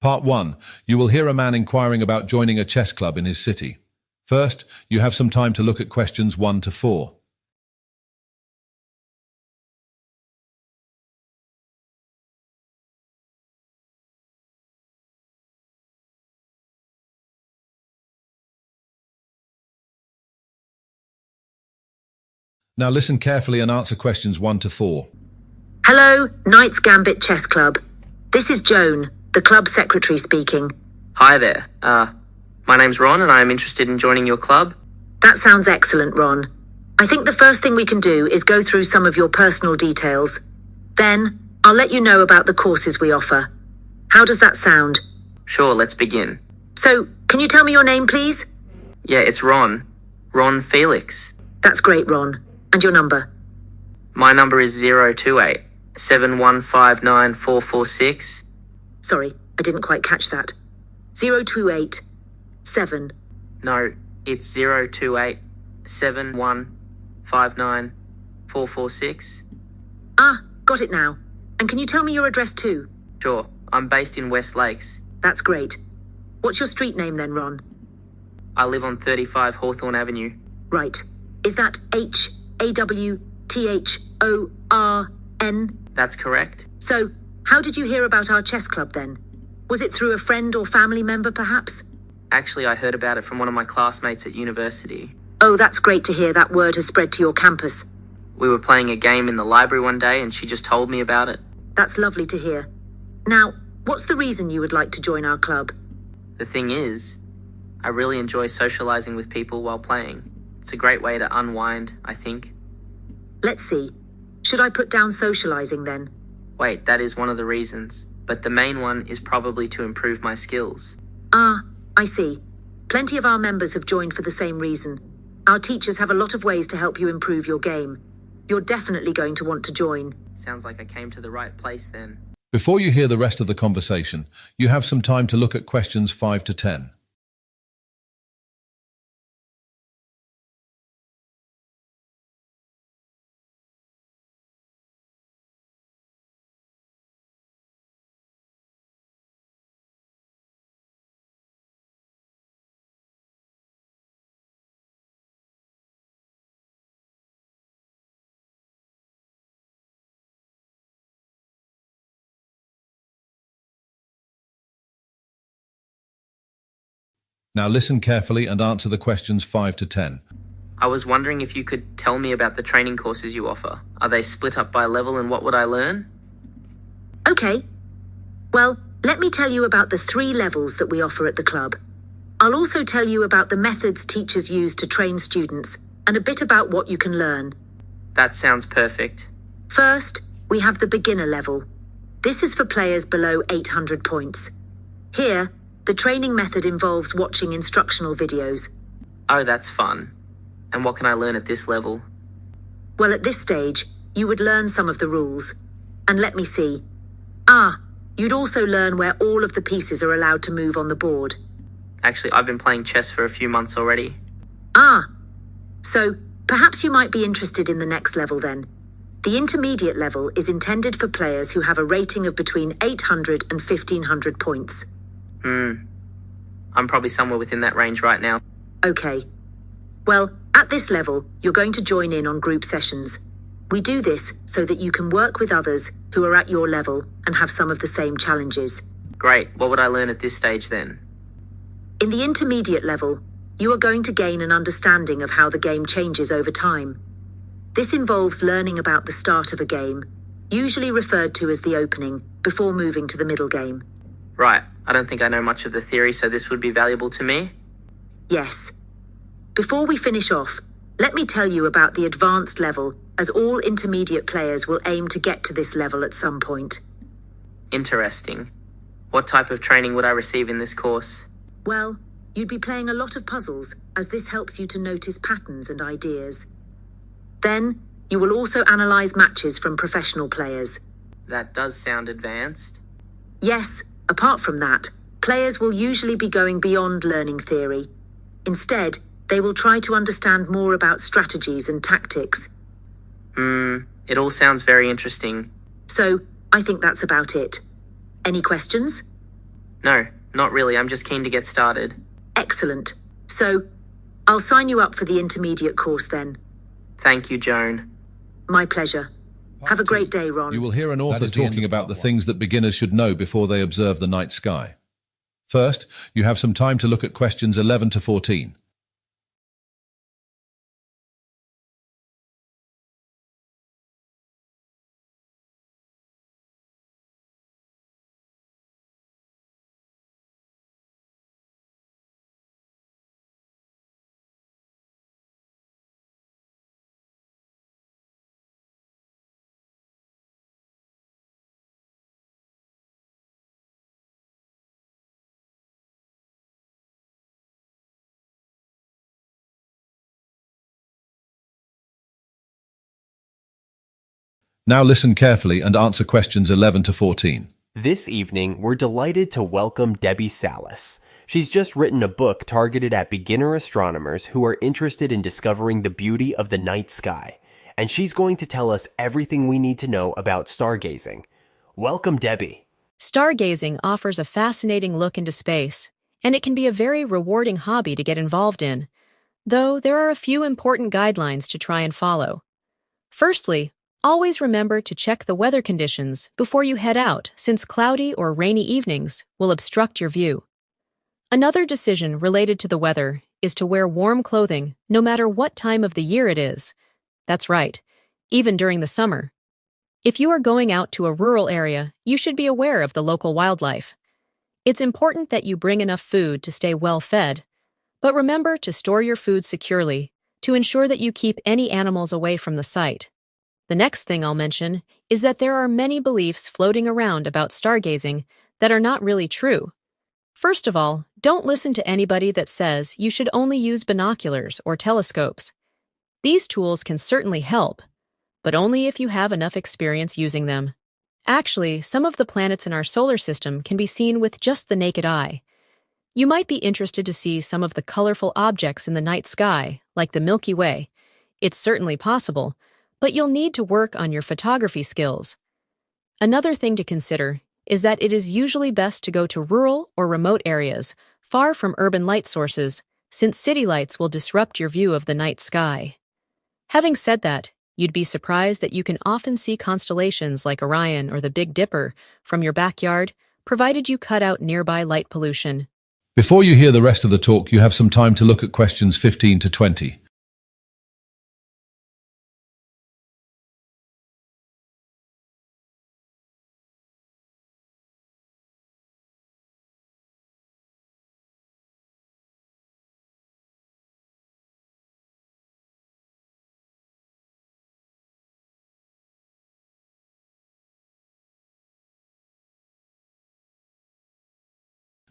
Part 1. You will hear a man inquiring about joining a chess club in his city. First, you have some time to look at questions 1 to 4. Now listen carefully and answer questions 1 to 4. Hello, Knights Gambit Chess Club. This is Joan, the club secretary speaking. Hi there. My name's Ron and I'm interested in joining your club. That sounds excellent, Ron. I think the first thing we can do is go through some of your personal details. Then, I'll let you know about the courses we offer. How does that sound? Sure, let's begin. So, can you tell me your name, please? Yeah, it's Ron. Ron Felix. That's great, Ron. And your number? My number is 028 7159 446. Sorry, I didn't quite catch that. 028 7. No, it's 028 7159 446. Ah, got it now. And can you tell me your address too? Sure, I'm based in West Lakes. That's great. What's your street name then, Ron? I live on 35 Hawthorne Avenue. Right. Is that Hawthorn? That's correct. So, how did you hear about our chess club then? Was it through a friend or family member perhaps? Actually, I heard about it from one of my classmates at university. Oh, that's great to hear that word has spread to your campus. We were playing a game in the library one day and she just told me about it. That's lovely to hear. Now, what's the reason you would like to join our club? The thing is, I really enjoy socializing with people while playing. It's a great way to unwind, I think. Let's see. Should I put down socializing then? Wait, that is one of the reasons. But the main one is probably to improve my skills. Ah, I see. Plenty of our members have joined for the same reason. Our teachers have a lot of ways to help you improve your game. You're definitely going to want to join. Sounds like I came to the right place then. Before you hear the rest of the conversation, you have some time to look at questions 5 to 10. Now listen carefully and answer the questions 5 to 10. I was wondering if you could tell me about the training courses you offer. Are they split up by level and what would I learn? Okay. Well, let me tell you about the 3 levels that we offer at the club. I'll also tell you about the methods teachers use to train students and a bit about what you can learn. That sounds perfect. First, we have the beginner level. This is for players below 800 points. Here, the training method involves watching instructional videos. Oh, that's fun. And what can I learn at this level? Well, at this stage, you would learn some of the rules. And let me see. You'd also learn where all of the pieces are allowed to move on the board. Actually, I've been playing chess for a few months already. So perhaps you might be interested in the next level then. The intermediate level is intended for players who have a rating of between 800 and 1500 points. I'm probably somewhere within that range right now. Okay. Well, at this level, you're going to join in on group sessions. We do this so that you can work with others who are at your level and have some of the same challenges. Great. What would I learn at this stage then? In the intermediate level, you are going to gain an understanding of how the game changes over time. This involves learning about the start of a game, usually referred to as the opening, before moving to the middle game. Right. I don't think I know much of the theory, so this would be valuable to me. Yes. Before we finish off, let me tell you about the advanced level, as all intermediate players will aim to get to this level at some point. Interesting. What type of training would I receive in this course? Well, you'd be playing a lot of puzzles, as this helps you to notice patterns and ideas. Then, you will also analyze matches from professional players. That does sound advanced. Yes, apart from that, players will usually be going beyond learning theory. Instead, they will try to understand more about strategies and tactics. It all sounds very interesting. So, I think that's about it. Any questions? No, not really. I'm just keen to get started. Excellent. So, I'll sign you up for the intermediate course then. Thank you, Joan. My pleasure. Have a great day, Ron. You will hear an author talking about the things that beginners should know before they observe the night sky. First, you have some time to look at questions 11 to 14. Now listen carefully and answer questions 11 to 14. This evening, we're delighted to welcome Debbie Salas. She's just written a book targeted at beginner astronomers who are interested in discovering the beauty of the night sky, and she's going to tell us everything we need to know about stargazing. Welcome, Debbie. Stargazing offers a fascinating look into space, and it can be a very rewarding hobby to get involved in, though there are a few important guidelines to try and follow. Firstly, always remember to check the weather conditions before you head out, since cloudy or rainy evenings will obstruct your view. Another decision related to the weather is to wear warm clothing no matter what time of the year it is. That's right, even during the summer. If you are going out to a rural area, you should be aware of the local wildlife. It's important that you bring enough food to stay well fed, but remember to store your food securely to ensure that you keep any animals away from the site. The next thing I'll mention is that there are many beliefs floating around about stargazing that are not really true. First of all, don't listen to anybody that says you should only use binoculars or telescopes. These tools can certainly help, but only if you have enough experience using them. Actually, some of the planets in our solar system can be seen with just the naked eye. You might be interested to see some of the colorful objects in the night sky, like the Milky Way. It's certainly possible, but you'll need to work on your photography skills. Another thing to consider is that it is usually best to go to rural or remote areas, far from urban light sources, since city lights will disrupt your view of the night sky. Having said that, you'd be surprised that you can often see constellations like Orion or the Big Dipper from your backyard, provided you cut out nearby light pollution. Before you hear the rest of the talk, you have some time to look at questions 15 to 20.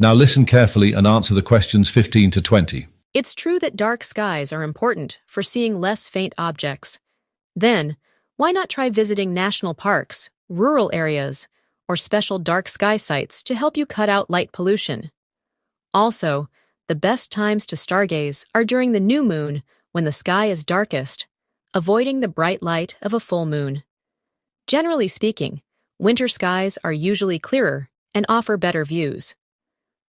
Now listen carefully and answer the questions 15 to 20. It's true that dark skies are important for seeing less faint objects. Then, why not try visiting national parks, rural areas, or special dark sky sites to help you cut out light pollution? Also, the best times to stargaze are during the new moon when the sky is darkest, avoiding the bright light of a full moon. Generally speaking, winter skies are usually clearer and offer better views.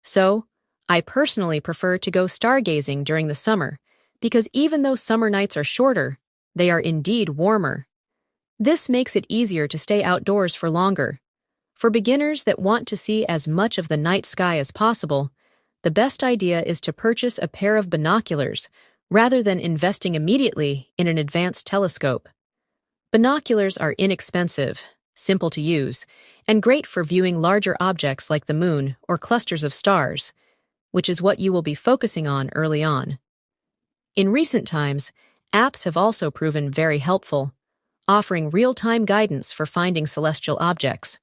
So, I personally prefer to go stargazing during the summer, because even though summer nights are shorter, they are indeed warmer. This makes it easier to stay outdoors for longer. For beginners that want to see as much of the night sky as possible, the best idea is to purchase a pair of binoculars rather than investing immediately in an advanced telescope. Binoculars are inexpensive, simple to use, and great for viewing larger objects like the moon or clusters of stars, which is what you will be focusing on early on. In recent times, apps have also proven very helpful, offering real-time guidance for finding celestial objects.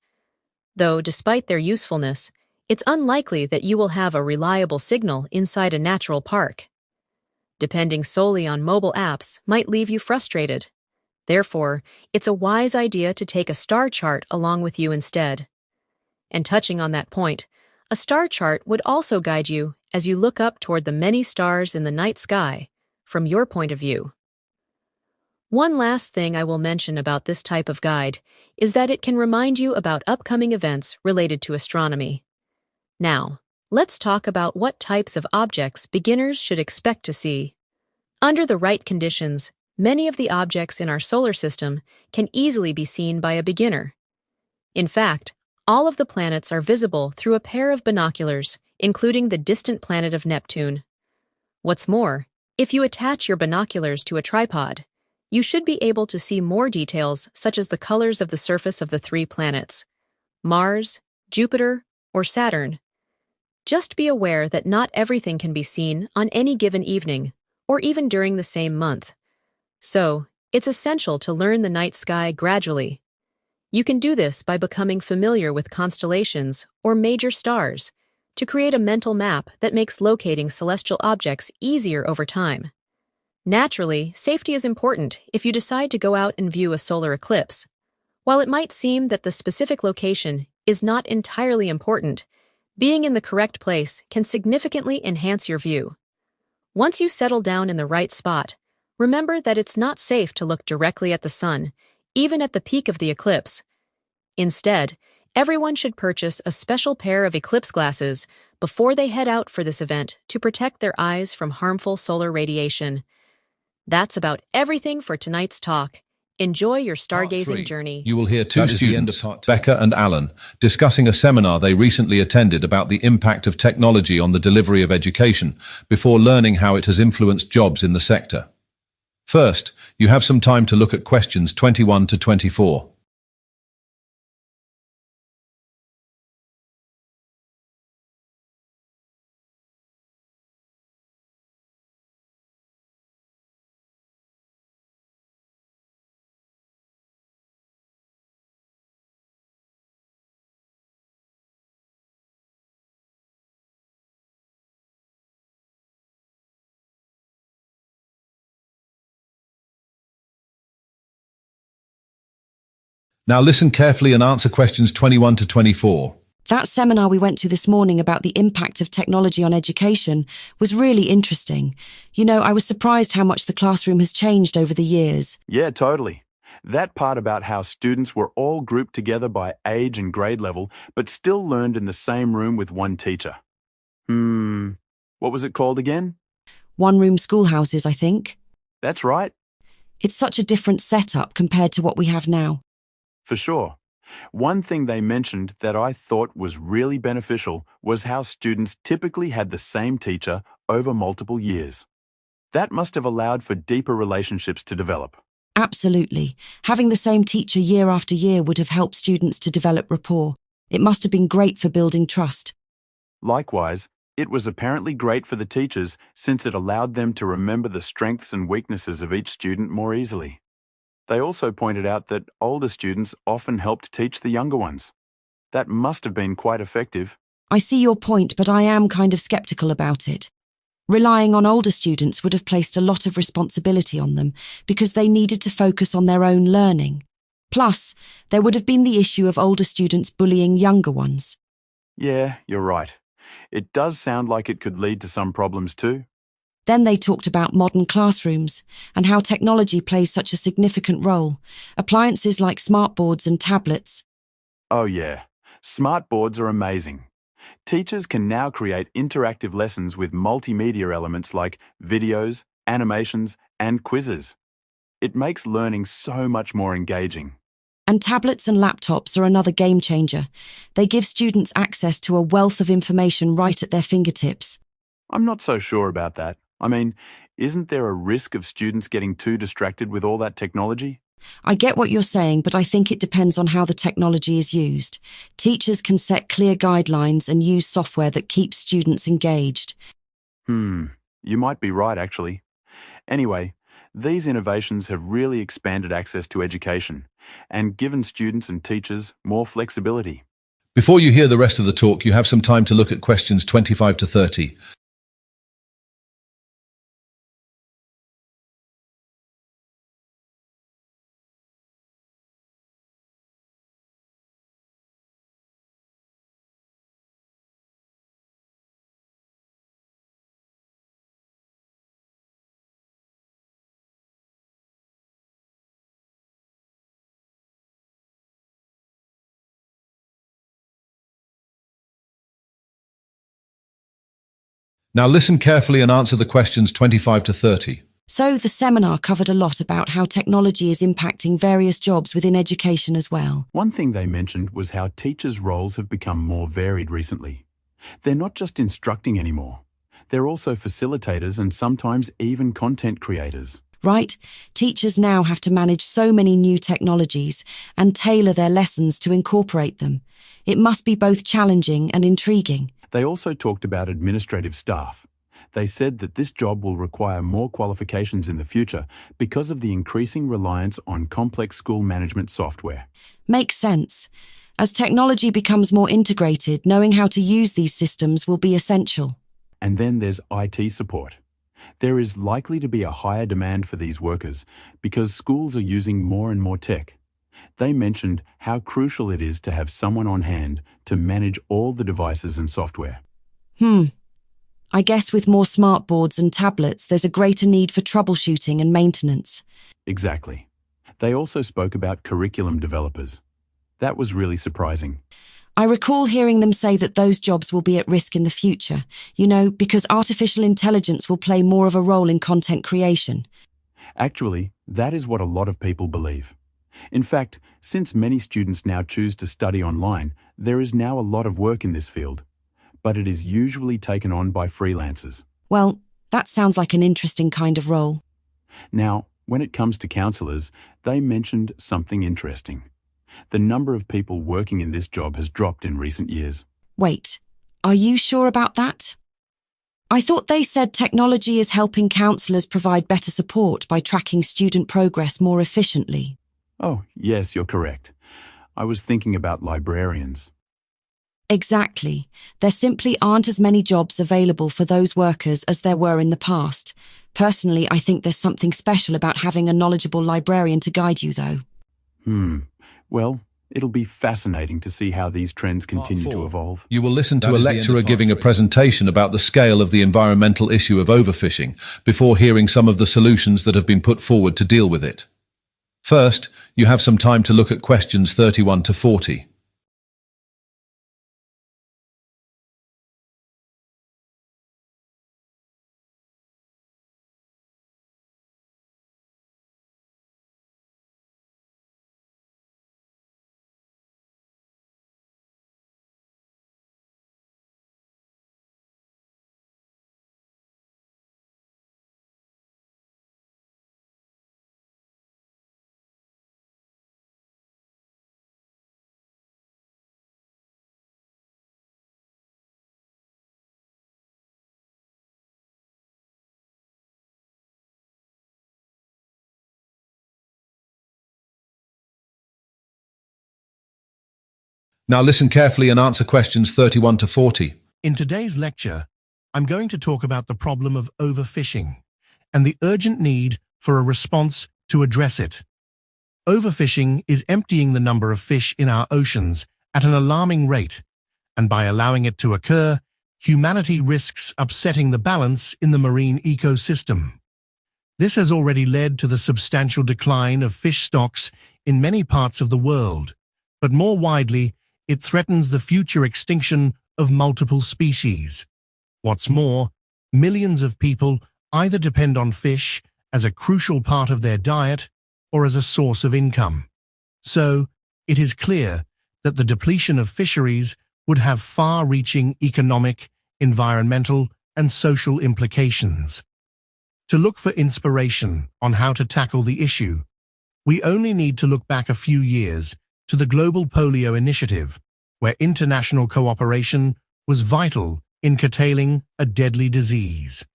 Though, despite their usefulness, it's unlikely that you will have a reliable signal inside a natural park. Depending solely on mobile apps might leave you frustrated. Therefore, it's a wise idea to take a star chart along with you instead. And touching on that point, a star chart would also guide you as you look up toward the many stars in the night sky from your point of view. One last thing I will mention about this type of guide is that it can remind you about upcoming events related to astronomy. Now, let's talk about what types of objects beginners should expect to see. Under the right conditions, many of the objects in our solar system can easily be seen by a beginner. In fact, all of the planets are visible through a pair of binoculars, including the distant planet of Neptune. What's more, if you attach your binoculars to a tripod, you should be able to see more details such as the colors of the surface of the three planets, Mars, Jupiter, or Saturn. Just be aware that not everything can be seen on any given evening, or even during the same month. So, it's essential to learn the night sky gradually. You can do this by becoming familiar with constellations or major stars to create a mental map that makes locating celestial objects easier over time. Naturally, safety is important if you decide to go out and view a solar eclipse. While it might seem that the specific location is not entirely important, being in the correct place can significantly enhance your view. Once you settle down in the right spot, remember that it's not safe to look directly at the sun, even at the peak of the eclipse. Instead, everyone should purchase a special pair of eclipse glasses before they head out for this event to protect their eyes from harmful solar radiation. That's about everything for tonight's talk. Enjoy your Part stargazing 3. journey. You will hear two students, Becca and Alan, discussing a seminar they recently attended about the impact of technology on the delivery of education before learning how it has influenced jobs in the sector. First, you have some time to look at questions 21 to 24. Now listen carefully and answer questions 21 to 24. That seminar we went to this morning about the impact of technology on education was really interesting. You know, I was surprised how much the classroom has changed over the years. Yeah, totally. That part about how students were all grouped together by age and grade level, but still learned in the same room with one teacher. What was it called again? One-room schoolhouses, I think. That's right, It's such a different setup compared to what we have now. for sure. One thing they mentioned that I thought was really beneficial was how students typically had the same teacher over multiple years. That must have allowed for deeper relationships to develop. Absolutely. Having the same teacher year after year would have helped students to develop rapport. It must have been great for building trust. Likewise, it was apparently great for the teachers since it allowed them to remember the strengths and weaknesses of each student more easily. They also pointed out that older students often helped teach the younger ones. That must have been quite effective. I see your point, but I am kind of skeptical about it. Relying on older students would have placed a lot of responsibility on them because they needed to focus on their own learning. Plus, there would have been the issue of older students bullying younger ones. Yeah, you're right. It does sound like it could lead to some problems too. Then they talked about modern classrooms and how technology plays such a significant role. Appliances like smartboards and tablets. Oh yeah, smart boards are amazing. Teachers can now create interactive lessons with multimedia elements like videos, animations, and quizzes. It makes learning so much more engaging. And tablets and laptops are another game changer. They give students access to a wealth of information right at their fingertips. I'm not so sure about that. I mean, isn't there a risk of students getting too distracted with all that technology? I get what you're saying, but I think it depends on how the technology is used. Teachers can set clear guidelines and use software that keeps students engaged. You might be right, actually. Anyway, these innovations have really expanded access to education and given students and teachers more flexibility. Before you hear the rest of the talk, you have some time to look at questions 25 to 30. Now listen carefully and answer the questions 25 to 30. So the seminar covered a lot about how technology is impacting various jobs within education as well. One thing they mentioned was how teachers' roles have become more varied recently. They're not just instructing anymore. They're also facilitators and sometimes even content creators. Right? Teachers now have to manage so many new technologies and tailor their lessons to incorporate them. It must be both challenging and intriguing. They also talked about administrative staff. They said that this job will require more qualifications in the future because of the increasing reliance on complex school management software. Makes sense. As technology becomes more integrated, knowing how to use these systems will be essential. And then there's IT support. There is likely to be a higher demand for these workers because schools are using more and more tech. They mentioned how crucial it is to have someone on hand to manage all the devices and software. I guess with more smart boards and tablets, there's a greater need for troubleshooting and maintenance. Exactly. They also spoke about curriculum developers. That was really surprising. I recall hearing them say that those jobs will be at risk in the future, because artificial intelligence will play more of a role in content creation. Actually, that is what a lot of people believe. In fact, since many students now choose to study online, there is now a lot of work in this field, but it is usually taken on by freelancers. Well, that sounds like an interesting kind of role. Now, when it comes to counselors, they mentioned something interesting. The number of people working in this job has dropped in recent years. Wait, are you sure about that? I thought they said technology is helping counsellors provide better support by tracking student progress more efficiently. Oh, yes, you're correct. I was thinking about librarians. Exactly. There simply aren't as many jobs available for those workers as there were in the past. Personally, I think there's something special about having a knowledgeable librarian to guide you, though. Well, it'll be fascinating to see how these trends continue to evolve. You will listen to a lecturer giving a presentation about the scale of the environmental issue of overfishing before hearing some of the solutions that have been put forward to deal with it. First, you have some time to look at questions 31 to 40. Now listen carefully and answer questions 31 to 40. In today's lecture, I'm going to talk about the problem of overfishing and the urgent need for a response to address it. Overfishing is emptying the number of fish in our oceans at an alarming rate, and by allowing it to occur, humanity risks upsetting the balance in the marine ecosystem. This has already led to the substantial decline of fish stocks in many parts of the world, but more widely, it threatens the future extinction of multiple species. What's more, millions of people either depend on fish as a crucial part of their diet or as a source of income. So, it is clear that the depletion of fisheries would have far-reaching economic, environmental, and social implications. To look for inspiration on how to tackle the issue, we only need to look back a few years to the Global Polio Initiative, where international cooperation was vital in curtailing a deadly disease.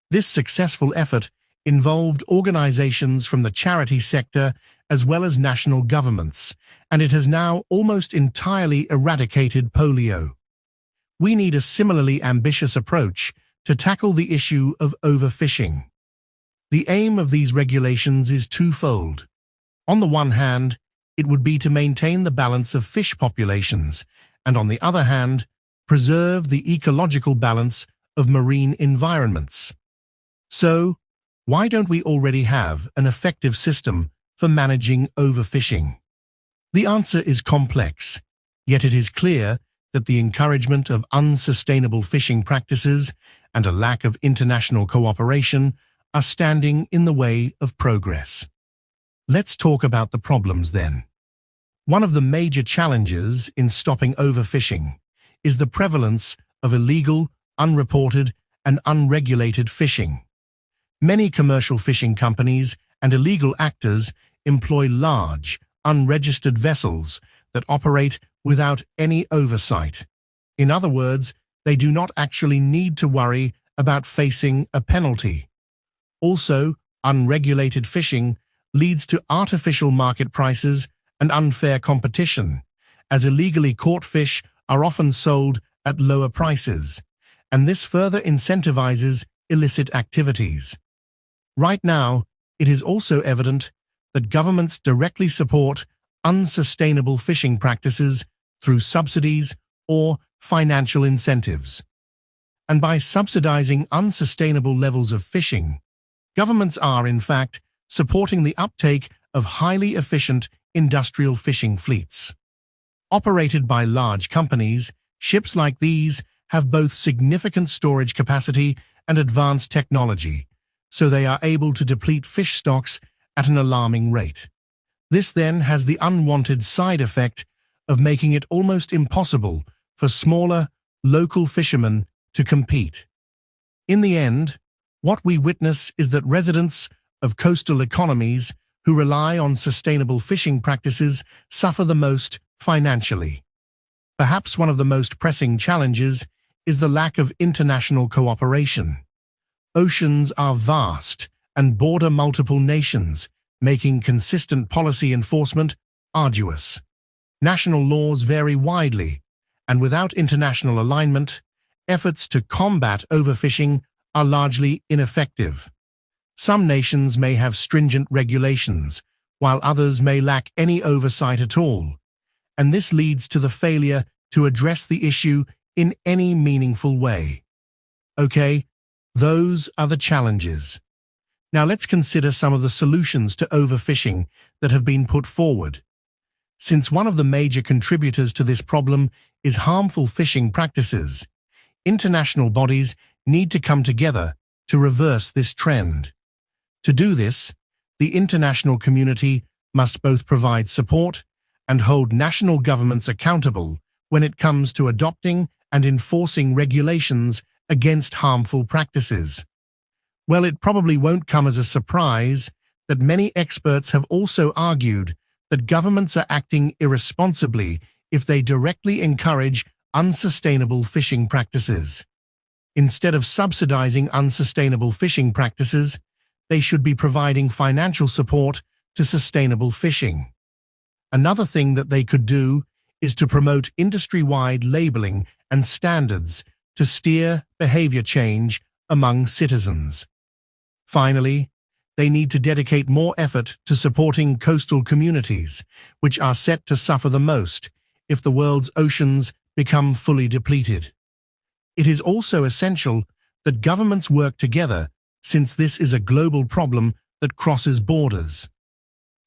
This successful effort involved organizations from the charity sector as well as national governments, and it has now almost entirely eradicated polio. We need a similarly ambitious approach to tackle the issue of overfishing. The aim of these regulations is twofold. On the one hand, it would be to maintain the balance of fish populations, and on the other hand, preserve the ecological balance of marine environments. So, why don't we already have an effective system for managing overfishing? The answer is complex, yet it is clear that the encouragement of unsustainable fishing practices and a lack of international cooperation are standing in the way of progress. Let's talk about the problems then. One of the major challenges in stopping overfishing is the prevalence of illegal, unreported, and unregulated fishing. Many commercial fishing companies and illegal actors employ large, unregistered vessels that operate without any oversight. In other words, they do not actually need to worry about facing a penalty. Also, unregulated fishing leads to artificial market prices and unfair competition, as illegally caught fish are often sold at lower prices, and this further incentivizes illicit activities. Right now, it is also evident that governments directly support unsustainable fishing practices through subsidies or financial incentives. And by subsidizing unsustainable levels of fishing, governments are, in fact, supporting the uptake of highly efficient industrial fishing fleets. Operated by large companies, ships like these have both significant storage capacity and advanced technology, so they are able to deplete fish stocks at an alarming rate. This then has the unwanted side effect of making it almost impossible for smaller, local fishermen to compete. In the end, what we witness is that residents of coastal economies who rely on sustainable fishing practices suffer the most financially. Perhaps one of the most pressing challenges is the lack of international cooperation. Oceans are vast and border multiple nations, making consistent policy enforcement arduous. National laws vary widely, and without international alignment, efforts to combat overfishing are largely ineffective. Some nations may have stringent regulations, while others may lack any oversight at all, and this leads to the failure to address the issue in any meaningful way. Okay, those are the challenges. Now let's consider some of the solutions to overfishing that have been put forward. Since one of the major contributors to this problem is harmful fishing practices, international bodies need to come together to reverse this trend. To do this, the international community must both provide support and hold national governments accountable when it comes to adopting and enforcing regulations against harmful practices. Well, it probably won't come as a surprise that many experts have also argued that governments are acting irresponsibly if they directly encourage unsustainable fishing practices. Instead of subsidizing unsustainable fishing practices, they should be providing financial support to sustainable fishing. Another thing that they could do is to promote industry-wide labeling and standards to steer behavior change among citizens. Finally, they need to dedicate more effort to supporting coastal communities, which are set to suffer the most if the world's oceans become fully depleted. It is also essential that governments work together, since this is a global problem that crosses borders.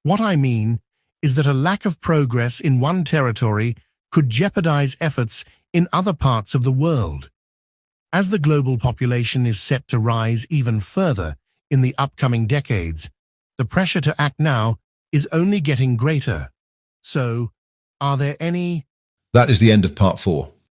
What I mean is that a lack of progress in one territory could jeopardize efforts in other parts of the world. As the global population is set to rise even further in the upcoming decades, the pressure to act now is only getting greater. So, are there any... That is the end of part 4.